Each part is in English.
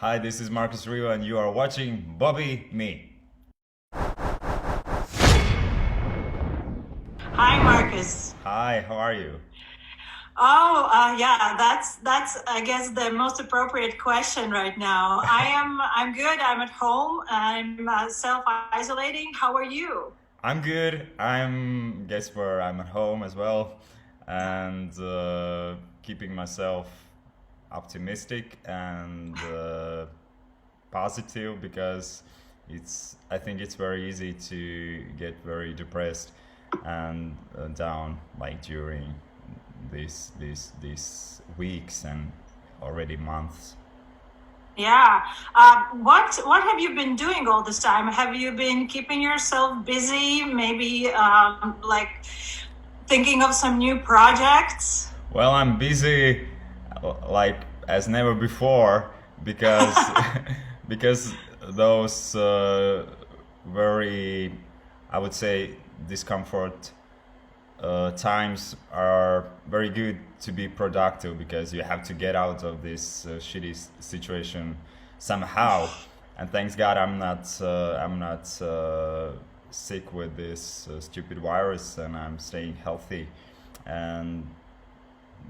Hi, this is Markus Riva, and you are watching Bobby Me. Hi, Marcus. Hi, how are you? Yeah, that's I guess the most appropriate question right now. I'm good. I'm at home. I'm self-isolating. How are you? I'm good. Guess where I'm at home as well, and keeping myself optimistic and positive because I think it's very easy to get very depressed and down like during these weeks and already months. Yeah. What have you been doing all this time? Have you been keeping yourself busy? Maybe like thinking of some new projects? Well, I'm busy like as never before because because those very, I would say, discomfort times are very good to be productive because you have to get out of this shitty situation somehow. And thanks God, I'm not sick with this stupid virus, and I'm staying healthy, and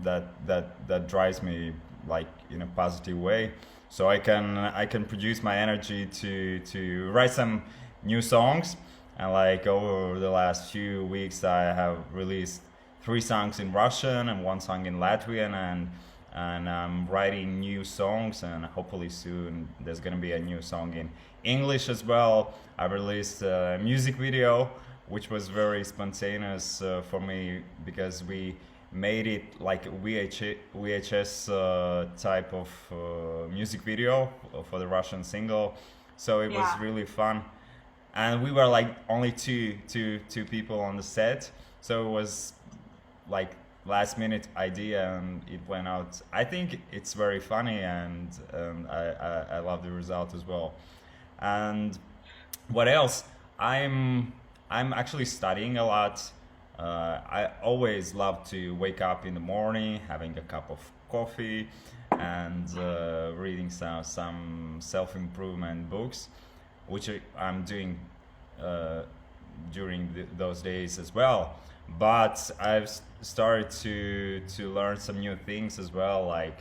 that drives me like in a positive way. So I can produce my energy to write some new songs. And like over the last few weeks, I have released 3 songs in Russian and 1 song in Latvian, and I'm writing new songs, and hopefully soon there's gonna be a new song in English as well. I released a music video, which was very spontaneous for me because we made it like a VHS type of music video for the Russian single. So it was Yeah. really fun, and we were like only two people on the set, so it was like last minute idea, and it went out. I think it's very funny, and I love the result as well. And what else? I'm actually studying a lot. I always love to wake up in the morning, having a cup of coffee, and reading some self improvement books, which I'm doing uh, during those days as well. But I've started to learn some new things as well, like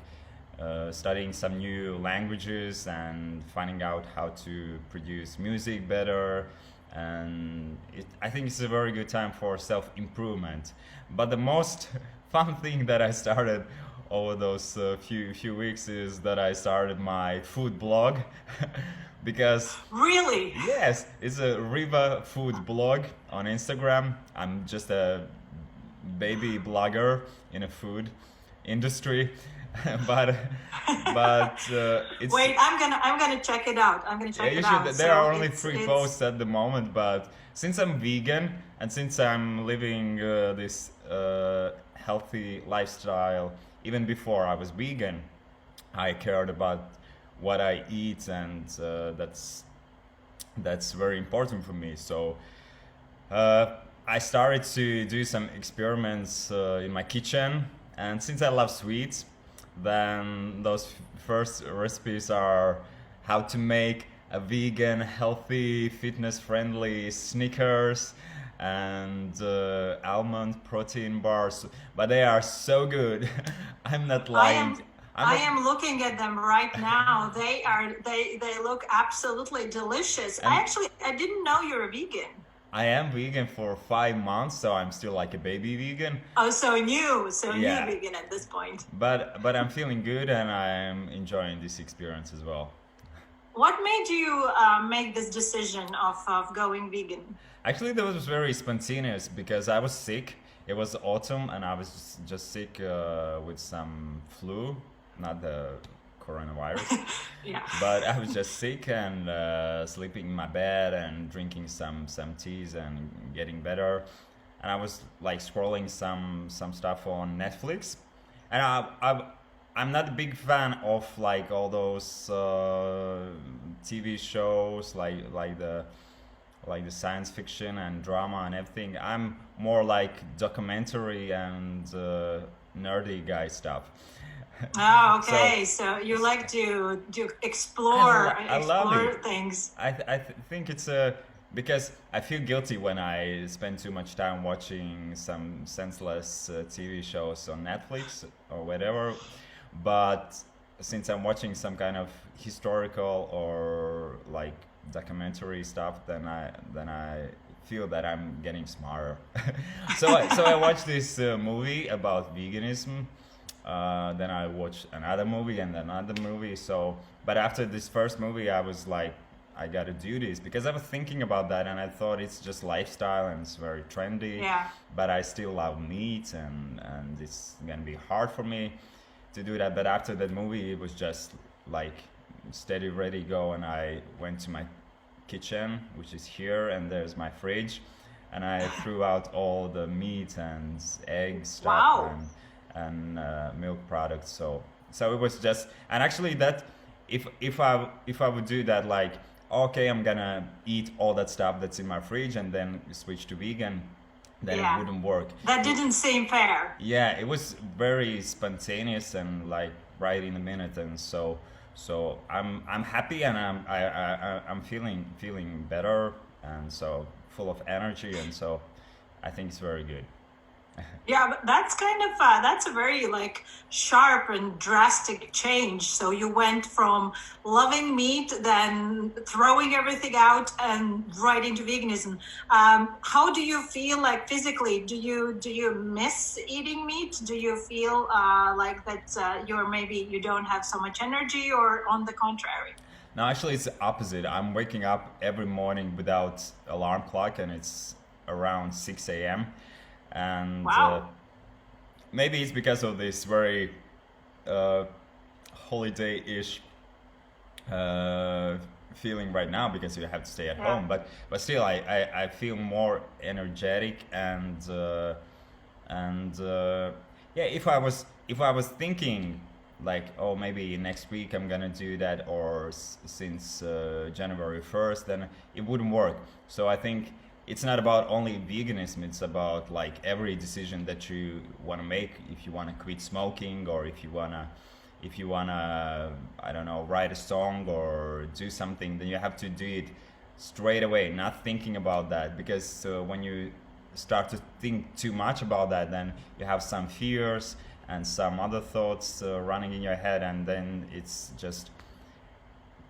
studying some new languages and finding out how to produce music better. And I think it's a very good time for self improvement. But the most fun thing that I started over those few weeks is that I started my food blog because Really? yes, it's a Riva food blog on Instagram. I'm just a baby blogger in a food industry, but it's Wait, I'm gonna check it out. I'm gonna yeah, check you it should. out. There So are only it's three it's posts at the moment, but since I'm vegan and since I'm living this healthy lifestyle, even before I was vegan, I cared about what I eat, and that's very important for me. So I started to do some experiments in my kitchen, and since I love sweets, then those first recipes are how to make a vegan, healthy, fitness-friendly Snickers and almond protein bars. But they are so good. I'm not I lying. am I'm I not. am looking at them right now. They look absolutely delicious. And I didn't know you're a vegan. I am vegan for 5 months, so I'm still like a baby vegan. Oh, so new Yeah, vegan at this point. but I'm feeling good, and I'm enjoying this experience as well. What made you make this decision of going vegan? Actually, that was very spontaneous because I was sick. It was autumn, and I was just sick with some flu, not the coronavirus. Yeah. But I was just sick and sleeping in my bed and drinking some teas and getting better. And I was like scrolling some stuff on Netflix, and I'm not a big fan of like all those TV shows like the science fiction and drama and everything. I'm more like documentary and nerdy guy stuff. Oh, So okay. So you like to I love it. explore things. Think it's a because I feel guilty when I spend too much time watching some senseless TV shows on Netflix or whatever. But since I'm watching some kind of historical or like documentary stuff, then I feel that I'm getting smarter. So I watched this movie about veganism. Then I watched another movie and another movie. So, but after this first movie, I was like, I gotta do this because I was thinking about that and I thought it's just lifestyle and it's very trendy. Yeah. But I still love meat and it's gonna be hard for me to do that. But after that movie, it was just like steady, ready, go. And I went to my kitchen, which is here, and there's my fridge, and I threw out all the meat and egg stuff Wow. and milk products. So it was just, and actually that if I would do that, like, okay, I'm gonna eat all that stuff that's in my fridge and then switch to vegan, then it Yeah. wouldn't work. That didn't seem fair. Yeah, it was very spontaneous and like right in a minute, and so I'm happy and I'm feeling better, and so full of energy, and so I think it's very good. Yeah, but that's kind of that's a very like sharp and drastic change. So you went from loving meat, then throwing everything out, and right into veganism. How do you feel like physically? Do you miss eating meat? Do you feel like that you're maybe you don't have so much energy, or on the contrary? No, actually, it's the opposite. I'm waking up every morning without alarm clock, and it's around 6 a.m. And Wow. maybe it's because of this very uh, holiday-ish uh, feeling right now because you have to stay at Yeah. home. But still, I feel more energetic and yeah. If I was thinking like, oh, maybe next week I'm gonna do that, or since January 1st, then it wouldn't work. So I think it's not about only veganism, it's about like every decision that you want to make. If you want to quit smoking, or if you wanna I don't know, write a song or do something, then you have to do it straight away, not thinking about that, because when you start to think too much about that, then you have some fears and some other thoughts running in your head, and then it's just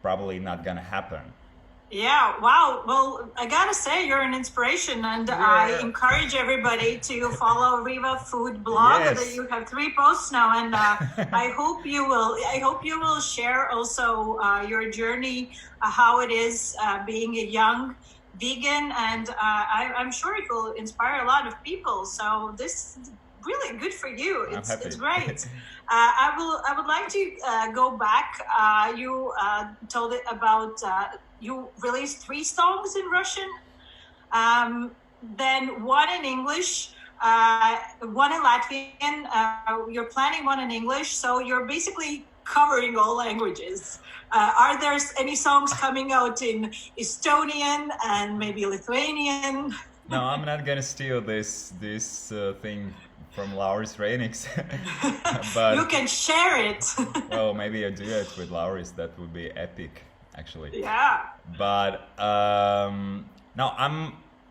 probably not gonna happen. Yeah, wow. Well, I gotta say, you're an inspiration, and I Yeah. encourage everybody to follow Riva Food Blog. That Yes. you have 3 posts now, and I hope you will. I hope you will share also your journey, how it is being a young vegan, and I'm sure it will inspire a lot of people. So this is really good for you. I'm It's happy. great. I would like to go back. You told it about you released 3 songs in Russian, then one in English, one in Latvian. You're planning one in English, so you're basically covering all languages. Are there any songs coming out in Estonian and maybe Lithuanian? No, I'm not gonna steal this thing from Lauris Renix, You but can share it. well, maybe a duet with Lauris, that would be epic, actually. Yeah. But no,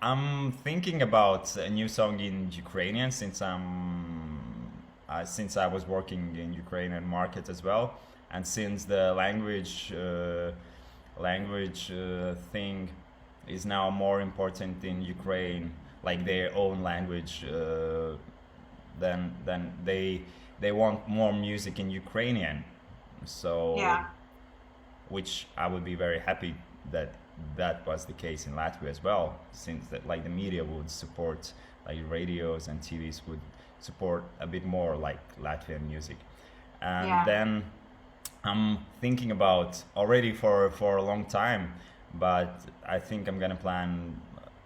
I'm thinking about a new song in Ukrainian, since I was working in Ukrainian market as well, and since the language thing is now more important in Ukraine, like their own language, then they want more music in Ukrainian. So, Yeah. which I would be very happy that that was the case in Latvia as well, since that like the media would support, like radios and TVs would support a bit more like Latvian music. And Yeah. then I'm thinking about already for a long time, but I think I'm gonna plan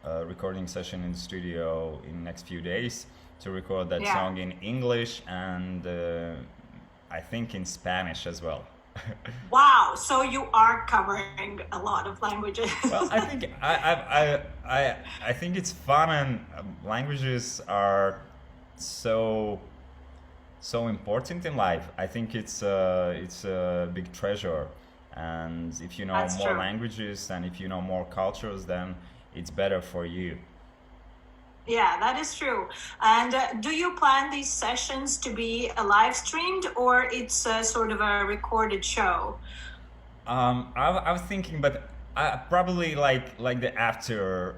a recording session in the studio in next few days to record that Yeah. song in English and I think in Spanish as well. Wow. So you are covering a lot of languages. Well, I think I think it's fun, and languages are so so important in life. I think it's a big treasure, and if you know That's more true. languages and if you know more cultures, then it's better for you. Yeah, that is true. And do you plan these sessions to be live streamed, or it's sort of a recorded show? I was thinking, but probably like the after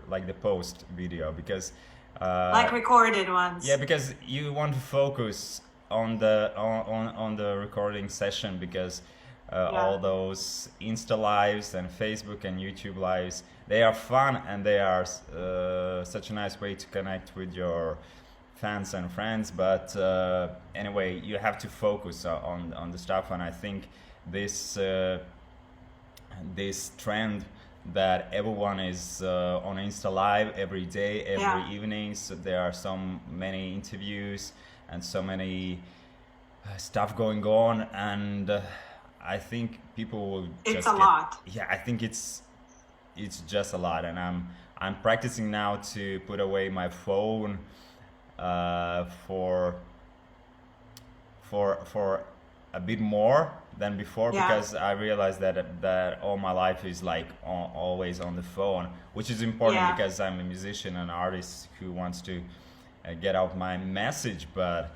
like the post video because Like uh, recorded yeah, ones? because you want to focus on the recording session because Yeah. all those Insta lives and Facebook and YouTube lives, they are fun and they are such a nice way to connect with your fans and friends. But anyway, you have to focus on the stuff, and I think this this trend that everyone is on Insta Live every day, every Yeah. evening. So there are so many interviews and so many stuff going on, and I think people will It's a just get. lot. Yeah, I think it's just a lot, and I'm practicing now to put away my phone for for a bit more than before Yeah. because I realized that all my life is like always on the phone, which is important Yeah. because I'm a musician and artist who wants to get out my message, but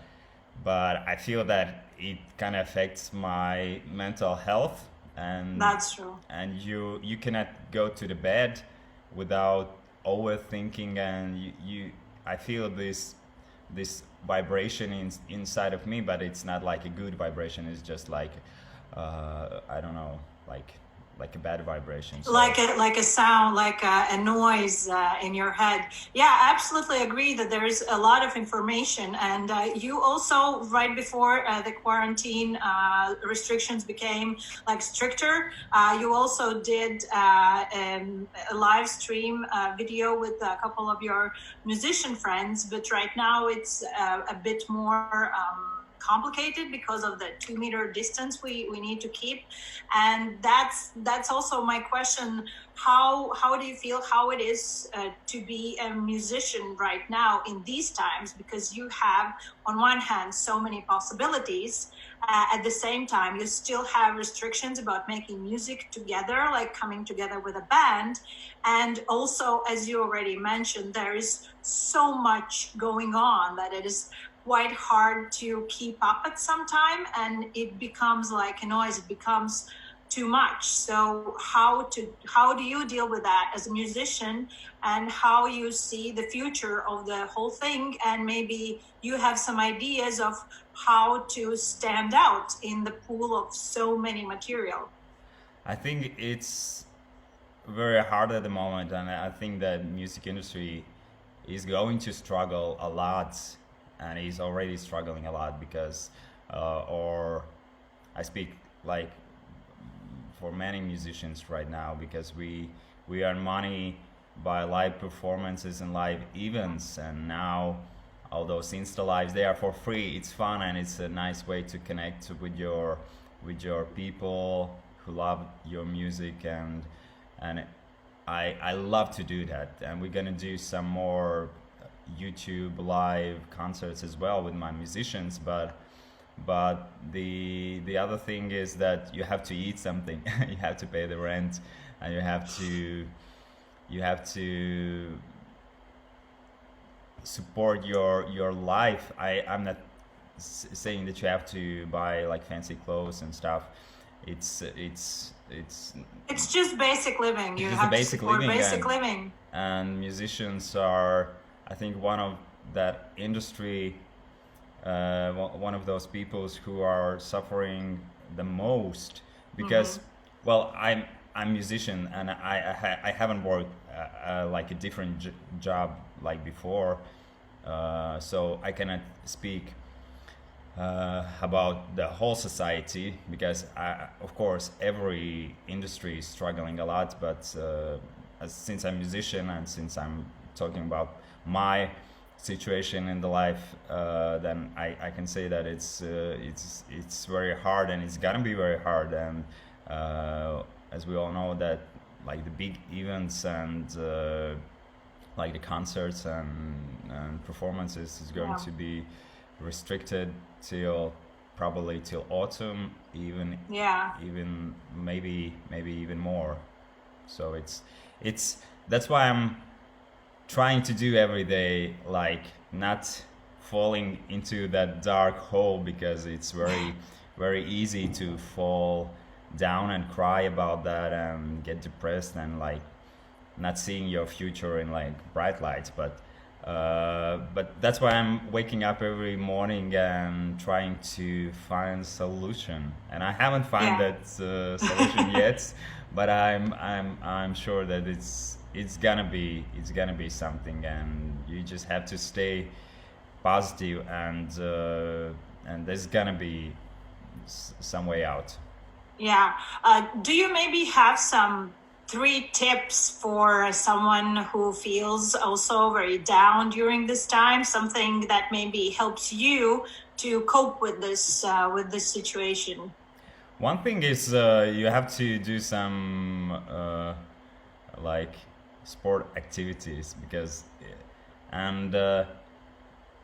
I feel that it kind of affects my mental health, That's true. and you cannot go to the bed without overthinking, and you I feel this vibration inside of me, but it's not like a good vibration. It's just like I don't know, like a bad vibration. So Like a sound, like a noise in your head. Yeah, absolutely agree that there is a lot of information. And you also, right before the quarantine restrictions became like stricter, you also did a live stream video with a couple of your musician friends. But right now it's a bit more complicated because of the 2 meter distance we need to keep. And that's also my question. How do you feel how it is to be a musician right now in these times, because you have on one hand so many possibilities, at the same time you still have restrictions about making music together, like coming together with a band. And also, as you already mentioned, there is so much going on that it is quite hard to keep up at some time, and it becomes like a noise, it becomes too much. So how do you deal with that as a musician, and how you see the future of the whole thing, and maybe you have some ideas of how to stand out in the pool of so many material? I think it's very hard at the moment, and I think that music industry is going to struggle a lot, and is already struggling a lot because, or I speak like for many musicians right now because we earn money by live performances and live events, and now all those Insta lives, they are for free. It's fun and it's a nice way to connect with your people who love your music, and I love to do that, and we're gonna do some more YouTube live concerts as well with my musicians. But the other thing is that you have to eat something. You have to pay the rent, and you have to support your life. I'm not saying that you have to buy like fancy clothes and stuff. It's It's just basic living. it's You just the have to basic support living, basic living. and musicians are, I think, one of that industry, one of those peoples who are suffering the most because, Hmm. well, I'm a musician, and I haven't worked like a different job like before, so I cannot speak about the whole society because of course every industry is struggling a lot, but since I'm a musician and since I'm talking about my situation in the life, then I can say that it's very hard, and it's gonna be very hard, and as we all know that like the big events and like the concerts and performances is going Yeah. to be restricted till probably till autumn, Yeah. even maybe even more. So it's that's why I'm trying to do every day, like not falling into that dark hole, because it's very easy to fall down and cry about that and get depressed and like not seeing your future in like bright lights. But that's why I'm waking up every morning and trying to find solution. And I haven't found Yeah. that solution yet, but I'm sure that it's gonna be something, and you just have to stay positive, and there's gonna be some way out. Yeah. Do you maybe have some three tips for someone who feels also very down during this time? Something that maybe helps you to cope with this situation? One thing is you have to do some like sport activities, because and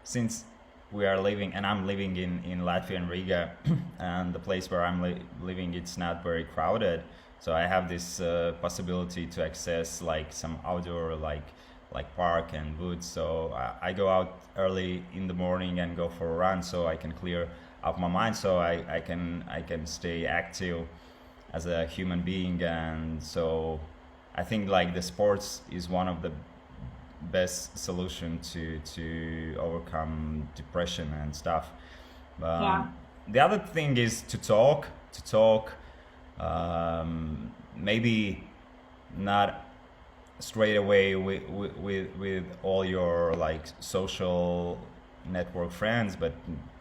since we are living, and I'm living in Latvia and Riga, and the place where I'm living, it's not very crowded, so I have this possibility to access like some outdoor, like park and woods. So I go out early in the morning and go for a run, so I can clear up my mind, so I can stay active as a human being. And so I think like the sports is one of the best solution to overcome depression and stuff. Yeah. The other thing is to talk, maybe not straight away with all your like social network friends, but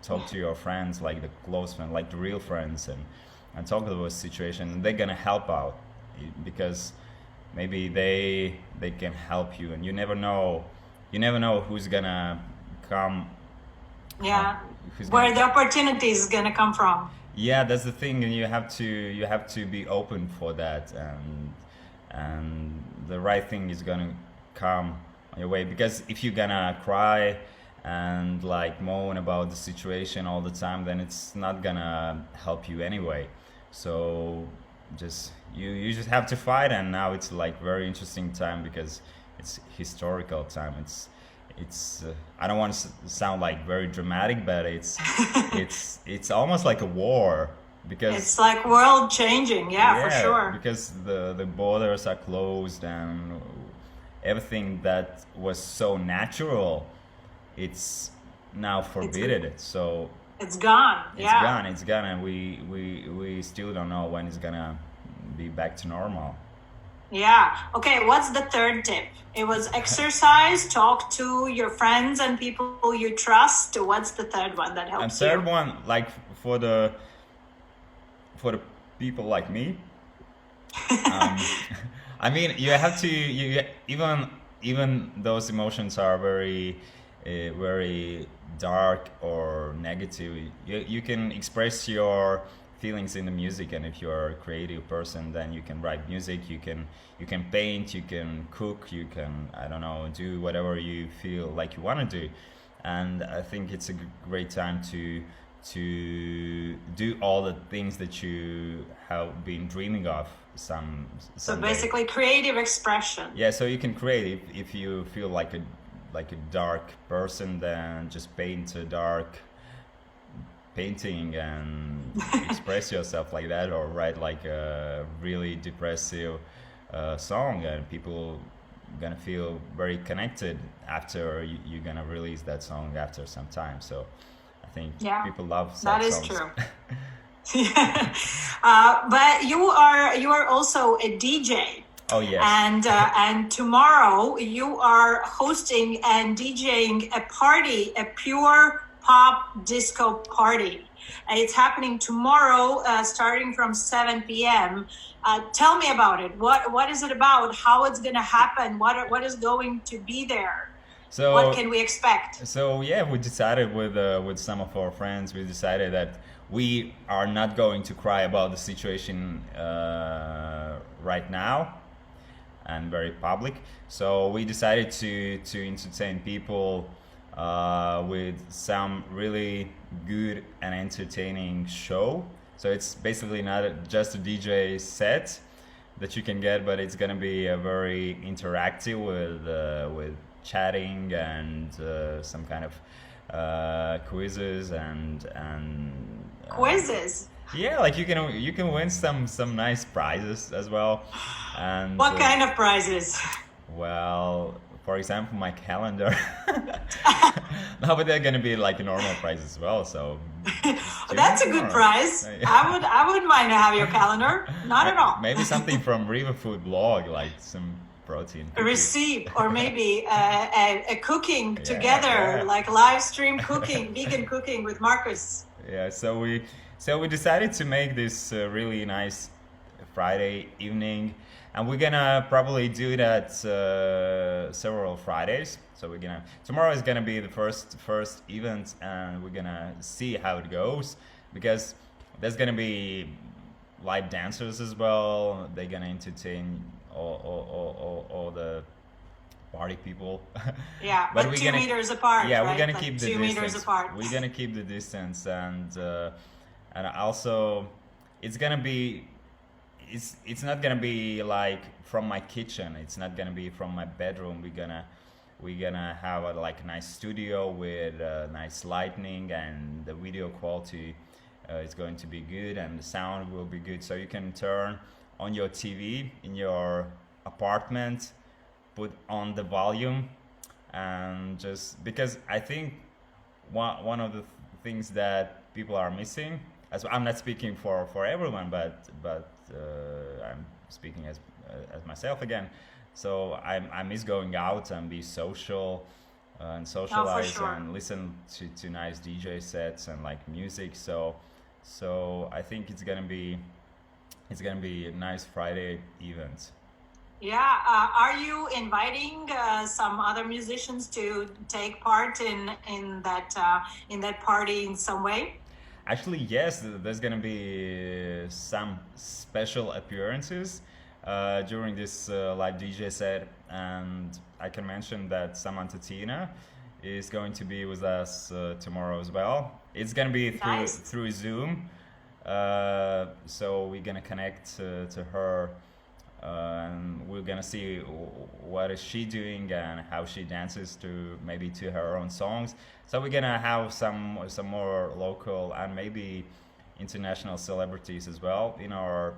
talk to your friends, like the close friends, like the real friends, and talk about the situation, and they're gonna help out, because maybe they can help you, and you never know who's gonna come, uh, Yeah. who's gonna Where the opportunity is gonna come from. yeah, that's the thing, and you have to be open for that, and the right thing is gonna come on your way. Because if you're gonna cry and like moan about the situation all the time, then it's not gonna help you anyway. So just you just have to fight. And now it's like very interesting time, because it's historical time. It's I don't want to sound like very dramatic, but it's almost like a war, because It's like world changing. Yeah, for yeah, sure. because the borders are closed, and everything that was so natural, it's now It's forbidden. So it's gone. Yeah. it's gone, and we still don't know when it's gonna be back to normal. Yeah. Okay, what's the third tip? It was exercise, talk to your friends and people you trust. What's the third one that And helps third you? one, like for the people like me, um, I mean, you have to even those emotions are very dark or negative. You can express your feelings in the music, and if you're a creative person, then you can write music. You can paint. You can cook. You can, I don't know, do whatever you feel like you want to do. And I think it's a great time to do all the things that you have been dreaming of So someday. basically creative expression. Yeah, so you can create, if you feel like a dark person, then just paint a dark painting and express yourself like that, or write like a really depressive song, and people gonna feel very connected after you're gonna release that song after some time. So I think Yeah, people love that sad is songs. true. Yeah. But you are also a DJ. Oh yes. And tomorrow you are hosting and DJing a party, a pure pop disco party. And it's happening tomorrow, starting from 7 p.m. Tell me about it. What is it about? How it's going to happen? What is going to be there? What So can we expect? So yeah, we decided with some of our friends, we decided that we are not going to cry about the situation right now and very public. So we decided to entertain people with some really good and entertaining show. So it's basically not just a DJ set that you can get, but it's gonna be a very interactive with chatting and some kind of quizzes and Quizzes. yeah, like you can win some nice prizes as well. And What kind of prizes? well, for example, my calendar. No, but they're gonna be like normal price as well. So That's a good prize. I wouldn't mind to have your calendar. Not at all. maybe something from Riva Food blog, like some protein. A receipt, or maybe a cooking Yeah, together, yeah. like live stream cooking, vegan cooking with Markus. Yeah, so we decided to make this really nice Friday evening, and we're gonna probably do that several Fridays. So tomorrow is gonna be the first event, and we're gonna see how it goes, because there's gonna be live dancers as well. They're gonna entertain all the party people. Yeah, But but we're 2 gonna- meters apart. Yeah, right? we're gonna Like keep the 2 distance. meters apart. We're gonna keep the distance, and also it's gonna be it's not gonna be like from my kitchen. It's not gonna be from my bedroom. We're gonna have a like nice studio with nice lighting, and the video quality is going to be good, and the sound will be good. So you can turn on your TV in your apartment, put on the volume, and just because I think one of the things that people are missing, as I'm not speaking for everyone, but I'm speaking as myself again. So I miss going out and be social and socialize sure. and listen to nice DJ sets and like music. So I think it's gonna be a nice Friday event. Yeah, are you inviting some other musicians to take part in that party in some way? Actually, yes, there's gonna be some special appearances during this live DJ set, and I can mention that Samantha Tina is going to be with us tomorrow as well. It's gonna be Nice. through Zoom, so we're gonna connect to her, and we're gonna see what is she doing and how she dances to her own songs. So we're gonna have some more local and maybe international celebrities as well in our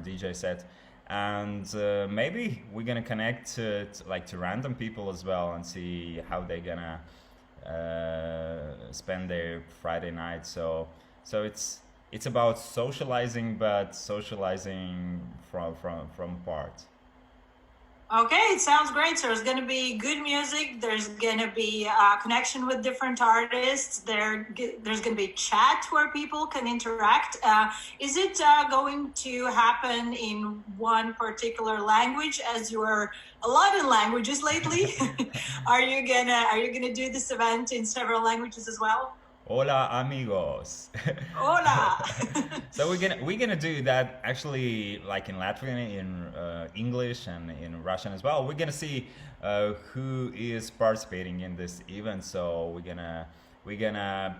DJ set, and maybe we're gonna connect to random people as well and see how they're gonna spend their Friday night. So it's about socializing, but socializing from apart. Okay, it sounds great. So there's going to be good music. There's going to be connection with different artists. There's going to be chat where people can interact. Is it going to happen in one particular language, as you are a lot in languages lately? Are you gonna do this event in several languages as well? Hola amigos. Hola. So we're gonna do that actually, like in Latvian, in English, and in Russian as well. We're gonna see who is participating in this event. So we're gonna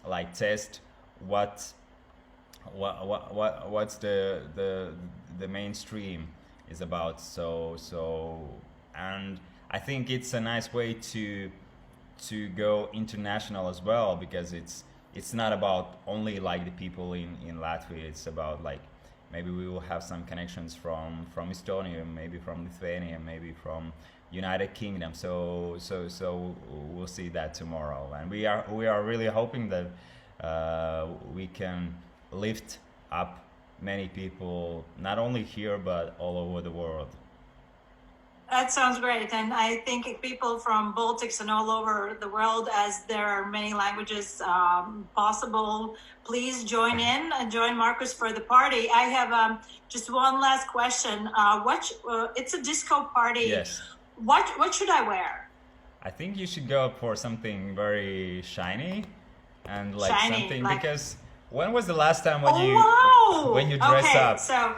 like test what's the mainstream is about. And I think it's a nice way to go international as well, because it's not about only like the people in Latvia. It's about like maybe we will have some connections from Estonia, maybe from Lithuania, maybe from United Kingdom. So we'll see that tomorrow, and we are really hoping that we can lift up many people, not only here but all over the world. That sounds great. And I think people from Baltics and all over the world, as there are many languages possible, please join in and join Markus for the party. I have just one last question. It's a disco party. Yes. What should I wear? I think you should go for something very shiny and like Shiny, something like- because when was the last time Wow! when you dress okay, up? so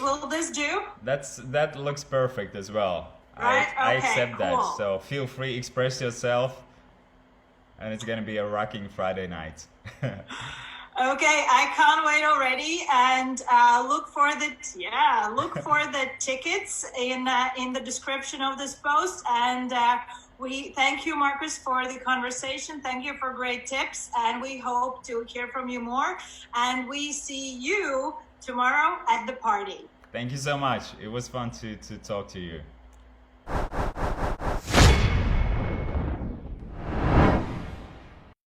will this do? That looks perfect as well. Right? I Okay, accept that. cool. So feel free, express yourself, and it's gonna be a rocking Friday night. Okay, I can't wait already, and look for the tickets in the description of this post. And we thank you, Markus, for the conversation. Thank you for great tips, and we hope to hear from you more. And we see you tomorrow at the party. Thank you so much. It was fun to talk to you.